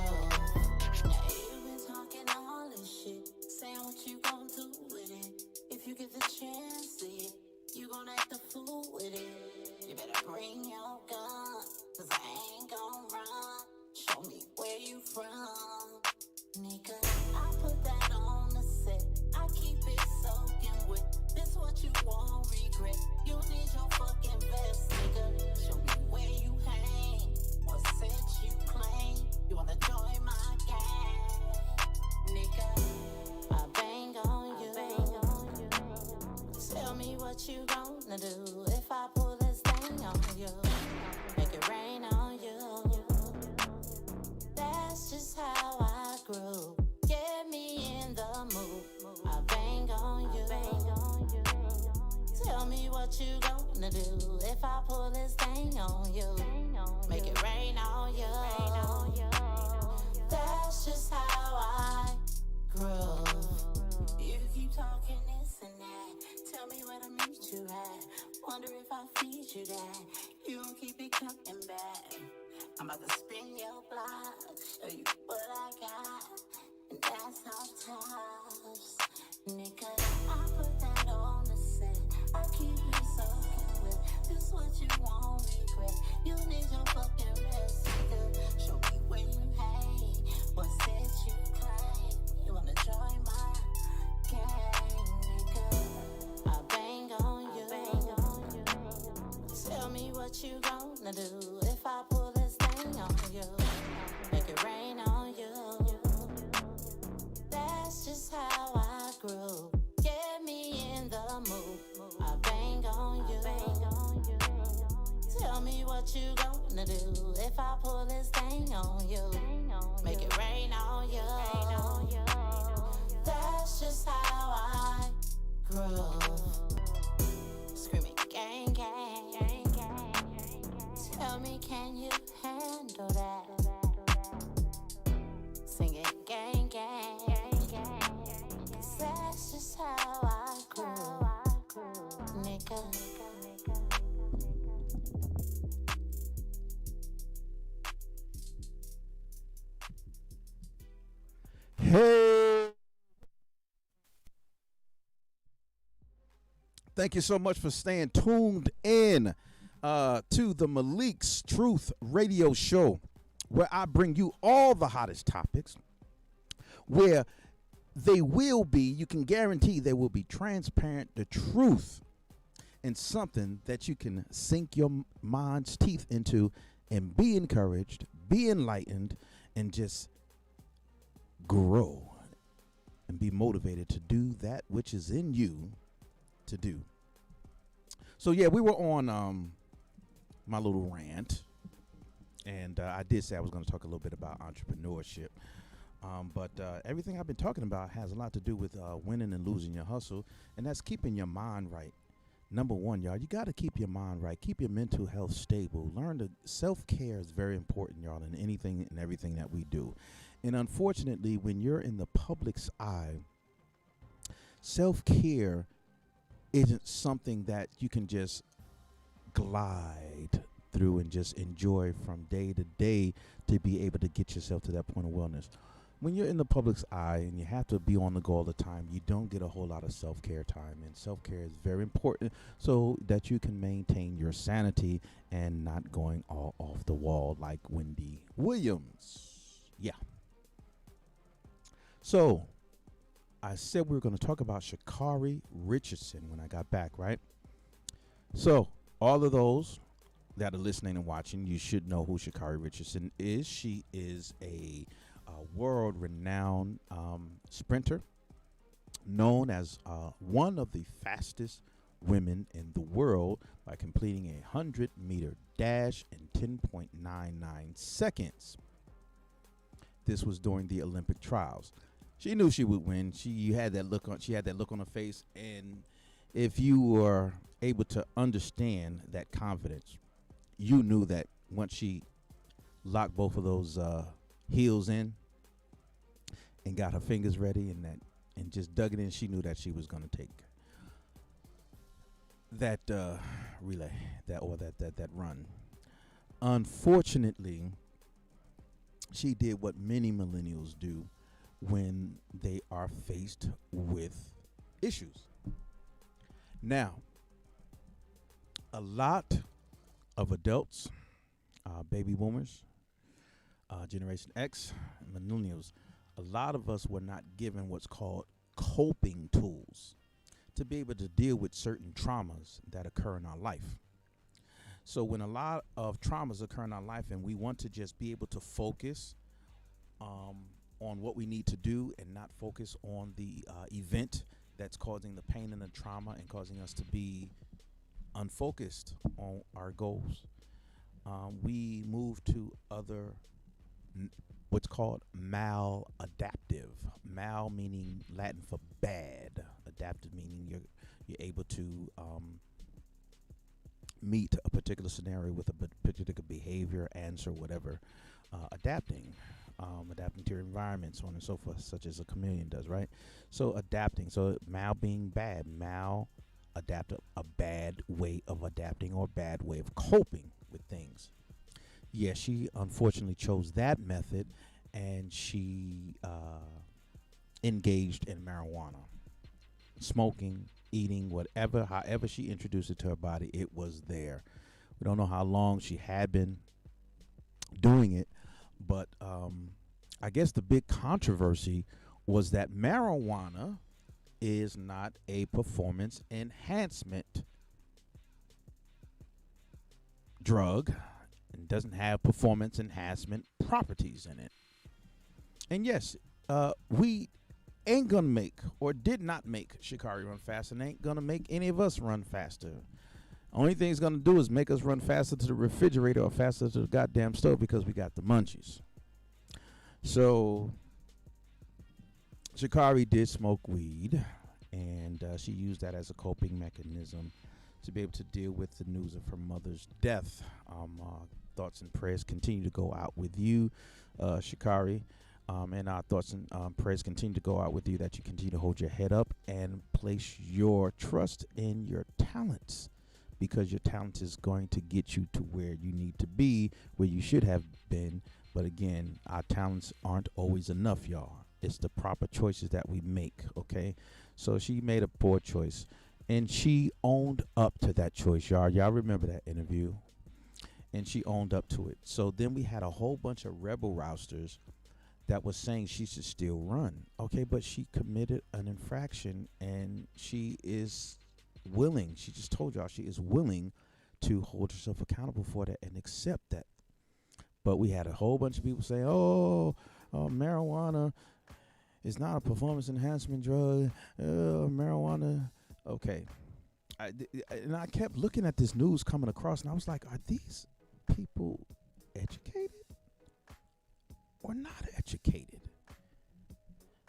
Now you've been talking all this shit, saying what you gon' do with it. If you get the chance, see it, you gon' act a fool with it. You better bring your gun, cause I ain't gon' run. Show me where you from, nigga. I put that on the set, I keep it soaking wet. This what you won't regret. You need your fucking vest, nigga. Show me where you hang, what set you claim. You wanna join my gang, nigga? I bang on you. Tell me what you gonna do if I pull this thing on you. Make it rain on you. That's just how I grew. Get me in the mood. I bang on you. Tell me what you gonna do if I pull this thing on you. Make it rain on you. That's just how I grow. You keep talking this and that. Tell me where to meet you at. Wonder if I feed you that. You don't keep it coming back. I'm about to spin your block, show you what I got, and that's how tops, nigga. I put that on the set, I keep it soaking wet. This what you won't regret. You need your fucking rest, nigga. Show me where you hang, what set you claim. You wanna join my gang, nigga? I bang on you. Tell me what you gonna do if I pull this thing on you. Make it rain on you. That's just how I grew. Get me in the mood. I bang on you. Tell me what you gonna do if I pull this thing on you. Make it rain on you. That's just how I grow. Screaming gang, gang, gang, gang. Tell me, can you handle that? Singing gang, gang, gang, gang. 'Cause that's just how I grew, nigga. Hey. Thank you so much for staying tuned in to the Malik's Truth Radio Show, where I bring you all the hottest topics, where they will be, you can guarantee they will be transparent, the truth, and something that you can sink your mind's teeth into and be encouraged, be enlightened, and just grow and be motivated to do that which is in you to do. So yeah, we were on my little rant, and I did say I was going to talk a little bit about entrepreneurship, but everything I've been talking about has a lot to do with winning and losing your hustle, and that's keeping your mind right. Number one, y'all, you got to keep your mind right, keep your mental health stable. Learn to self-care is very important, y'all, in anything and everything that we do. And unfortunately, when you're in the public's eye, self-care isn't something that you can just glide through and just enjoy from day to day to be able to get yourself to that point of wellness. When you're in the public's eye and you have to be on the go all the time, you don't get a whole lot of self-care time. And self-care is very important so that you can maintain your sanity and not going all off the wall like Wendy Williams. Yeah. So I said we were going to talk about Sha'Carri Richardson when I got back, right? So all of those that are listening and watching, you should know who Sha'Carri Richardson is. She is a world-renowned sprinter, known as one of the fastest women in the world by completing a 100-meter dash in 10.99 seconds. This was during the Olympic trials. She knew she would win. She had that look on her face, and if you were able to understand that confidence, you knew that once she locked both of those heels in and got her fingers ready and just dug it in, she knew that she was going to take that relay, that run. Unfortunately, she did what many millennials do when they are faced with issues. Now, a lot of adults, baby boomers, Generation X, millennials, a lot of us were not given what's called coping tools to be able to deal with certain traumas that occur in our life. So when a lot of traumas occur in our life and we want to just be able to focus on what we need to do and not focus on the event that's causing the pain and the trauma and causing us to be unfocused on our goals, we move to other what's called maladaptive. Mal meaning Latin for bad. Adaptive meaning you're able to meet a particular scenario with a particular behavior, answer, whatever. Adapting to your environment, so on and so forth, such as a chameleon does, right? So adapting. So mal being bad. Mal adaptive, a bad way of adapting or bad way of coping with things. Yeah, she unfortunately chose that method, and she engaged in marijuana, smoking, eating, whatever, however she introduced it to her body, it was there. We don't know how long she had been doing it, but I guess the big controversy was that marijuana is not a performance enhancement drug and doesn't have performance enhancement properties in it. And yes, we ain't gonna make or did not make Shikari run faster and ain't gonna make any of us run faster. Only thing it's gonna do is make us run faster to the refrigerator or faster to the goddamn stove because we got the munchies. So Shikari did smoke weed, and she used that as a coping mechanism to be able to deal with the news of her mother's death. Thoughts and prayers continue to go out with you, Shikari. And our thoughts and prayers continue to go out with you, that you continue to hold your head up and place your trust in your talents, because your talent is going to get you to where you need to be, where you should have been. But again, our talents aren't always enough, y'all. It's the proper choices that we make, okay? So she made a poor choice, and she owned up to that choice, y'all. Y'all remember that interview? And she owned up to it. So then we had a whole bunch of rebel rousters that was saying she should still run. Okay, but she committed an infraction, and she is willing, she just told y'all she is willing to hold herself accountable for that and accept that. But we had a whole bunch of people saying, marijuana is not a performance enhancement drug. Marijuana. Okay. And I kept looking at this news coming across, and I was like, are these people educated or not educated?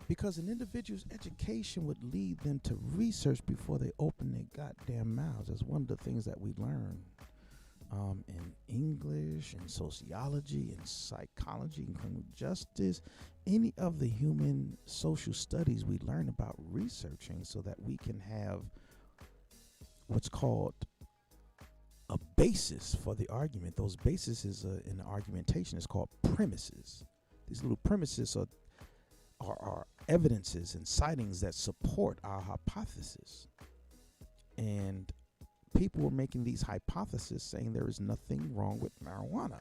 Because an individual's education would lead them to research before they open their goddamn mouths. That's one of the things that we learn in English and sociology and psychology and criminal justice. Any of the human social studies, we learn about researching so that we can have what's called a basis for the argument. Those bases in argumentation is called premises. These little premises are evidences and sightings that support our hypothesis. And people were making these hypotheses saying there is nothing wrong with marijuana.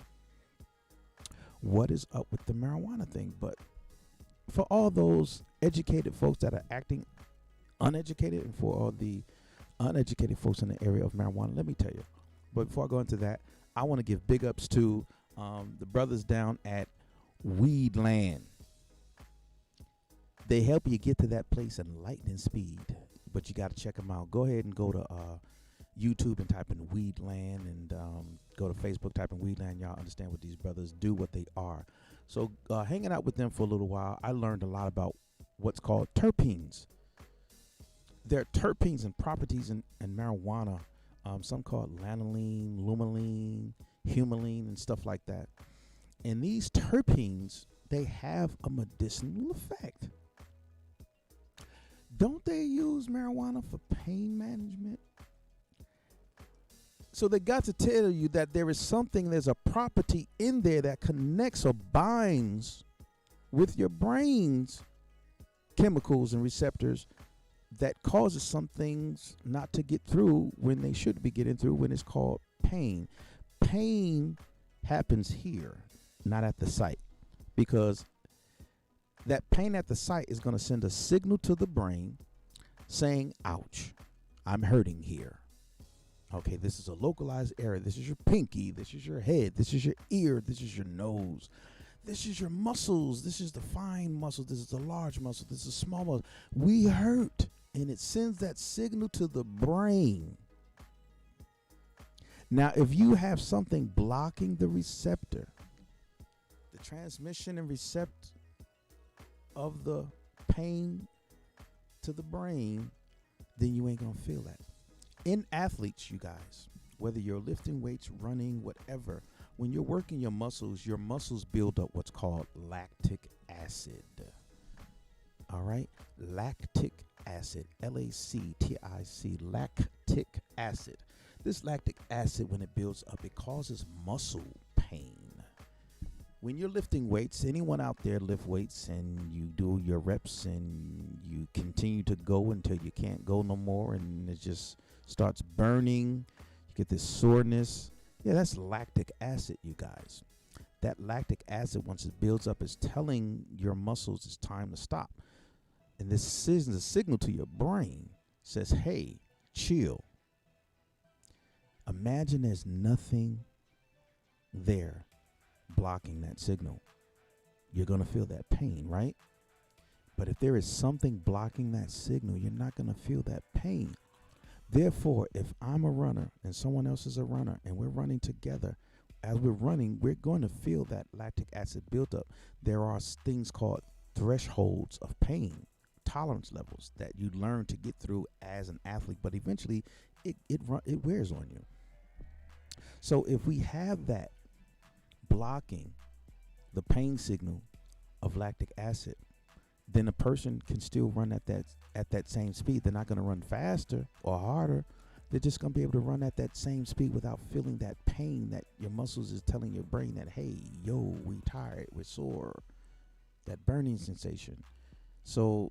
What is up with the marijuana thing? But for all those educated folks that are acting uneducated, and for all the uneducated folks in the area of marijuana, let me tell you. But before I go into that, I want to give big ups to the brothers down at Weedland. They help you get to that place in lightning speed, but you got to check them out. Go ahead and go to YouTube and type in Weedland, and go to Facebook, type in Weedland. Y'all understand what these brothers do, what they are. So hanging out with them for a little while, I learned a lot about what's called terpenes. There are terpenes and properties in marijuana, some called lanolin, lumoline, humulene, and stuff like that. And these terpenes, they have a medicinal effect. Don't they use marijuana for pain management? So they got to tell you that there's a property in there that connects or binds with your brain's chemicals and receptors that causes some things not to get through when they should be getting through, when it's called pain. Pain happens here, not at the site, because that pain at the site is going to send a signal to the brain saying, ouch, I'm hurting here. Okay, this is a localized area. This is your pinky. This is your head. This is your ear. This is your nose. This is your muscles. This is the fine muscle. This is the large muscle. This is small muscle. We hurt, and it sends that signal to the brain. Now, if you have something blocking the receptor, the transmission and receptor of the pain to the brain, then you ain't gonna feel that. In athletes, you guys, whether you're lifting weights, running, whatever, when you're working your muscles build up what's called lactic acid. All right? Lactic acid, L-A-C-T-I-C, lactic acid. This lactic acid, when it builds up, it causes muscle pain. When you're lifting weights, anyone out there lift weights and you do your reps and you continue to go until you can't go no more and it just starts burning, you get this soreness. Yeah, that's lactic acid, you guys. That lactic acid, once it builds up, is telling your muscles it's time to stop. And this sends a signal to your brain, says, hey, chill. Imagine there's nothing there blocking that signal. You're going to feel that pain, right? But if there is something blocking that signal, you're not going to feel that pain. Therefore, if I'm a runner and someone else is a runner and we're running together, as we're running, we're going to feel that lactic acid build up. There are things called thresholds of pain, tolerance levels that you learn to get through as an athlete, but eventually it wears on you. So if we have that blocking the pain signal of lactic acid, then a person can still run at that same speed. They're not going to run faster or harder. They're just going to be able to run at that same speed without feeling that pain that your muscles is telling your brain that, hey, yo, we tired, we're sore, that burning sensation. So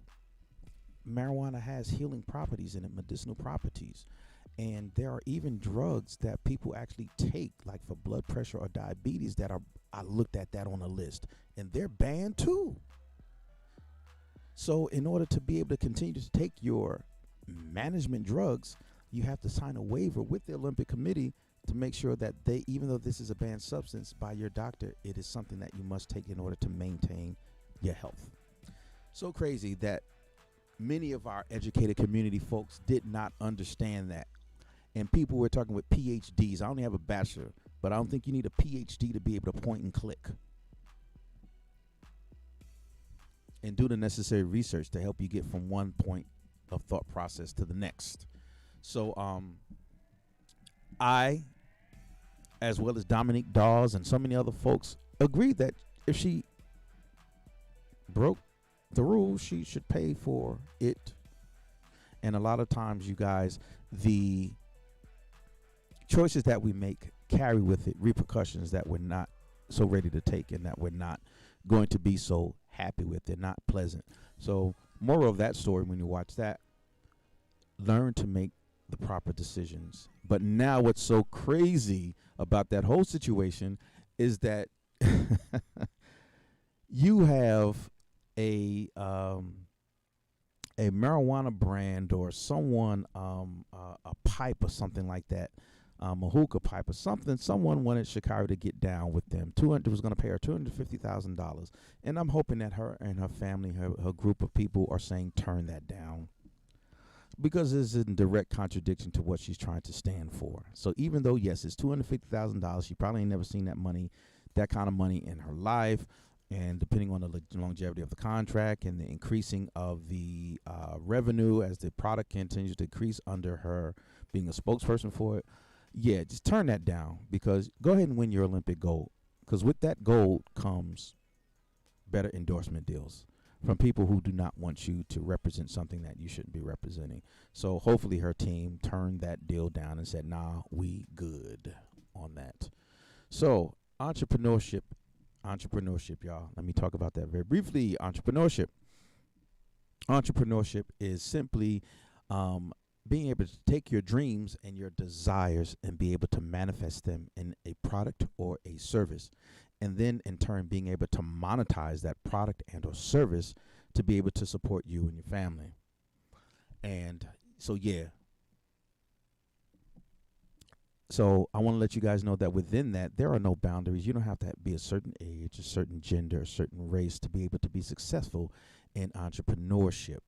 marijuana has healing properties in it, medicinal properties. And there are even drugs that people actually take, like for blood pressure or diabetes, I looked at that on a list, and they're banned too. So in order to be able to continue to take your management drugs, you have to sign a waiver with the Olympic Committee to make sure that even though this is a banned substance by your doctor, it is something that you must take in order to maintain your health. So crazy that many of our educated community folks did not understand that. And people were talking with PhDs. I only have a bachelor, but I don't think you need a PhD to be able to point and click and do the necessary research to help you get from one point of thought process to the next. So I, as well as Dominique Dawes and so many other folks, agreed that if she broke the rules, she should pay for it. And a lot of times, you guys, the choices that we make carry with it repercussions that we're not so ready to take and that we're not going to be so happy with. They're not pleasant. So moral of that story, when you watch that, learn to make the proper decisions. But now what's so crazy about that whole situation is that you have a marijuana brand or someone, a pipe or something like that, a hookah pipe or something. Someone wanted Sha'Carri to get down with them. Was going to pay her $250,000, and I'm hoping that her and her family, her group of people, are saying turn that down, because it's in direct contradiction to what she's trying to stand for. So even though, yes, it's $250,000, she probably ain't never seen that kind of money in her life. And depending on the longevity of the contract and the increasing of the revenue as the product continues to increase under her being a spokesperson for it, yeah, just turn that down, because go ahead and win your Olympic gold, because with that gold comes better endorsement deals from people who do not want you to represent something that you shouldn't be representing. So hopefully her team turned that deal down and said, nah, we good on that. So entrepreneurship, y'all. Let me talk about that very briefly. Entrepreneurship is simply being able to take your dreams and your desires and be able to manifest them in a product or a service, and then in turn being able to monetize that product and or service to be able to support you and your family. And so so I want to let you guys know that within that, there are no boundaries. You don't have to be a certain age, a certain gender, a certain race to be able to be successful in entrepreneurship.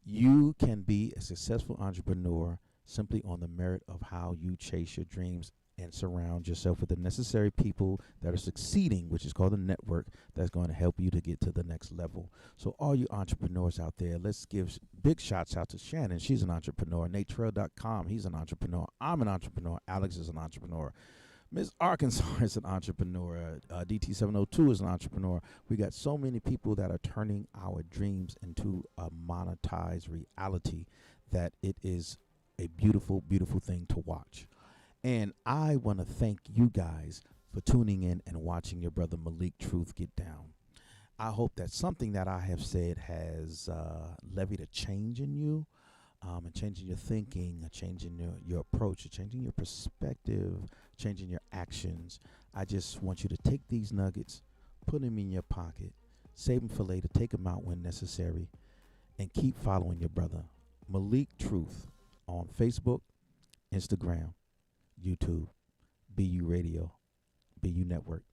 You can be a successful entrepreneur simply on the merit of how you chase your dreams and surround yourself with the necessary people that are succeeding, which is called a network, that's going to help you to get to the next level. So all you entrepreneurs out there, let's give big shots out to Shannon. She's an entrepreneur. NateTrail.com, he's an entrepreneur. I'm an entrepreneur. Alex is an entrepreneur. Miss Arkansas is an entrepreneur. DT702 is an entrepreneur. We got so many people that are turning our dreams into a monetized reality that it is a beautiful, beautiful thing to watch. And I want to thank you guys for tuning in and watching your brother Malik Truth get down. I hope that something that I have said has levied a change in you, and changing your thinking, changing your approach, changing your perspective, changing your actions. I just want you to take these nuggets, put them in your pocket, save them for later, take them out when necessary, and keep following your brother Malik Truth on Facebook, Instagram, YouTube, BU Radio, BU Network.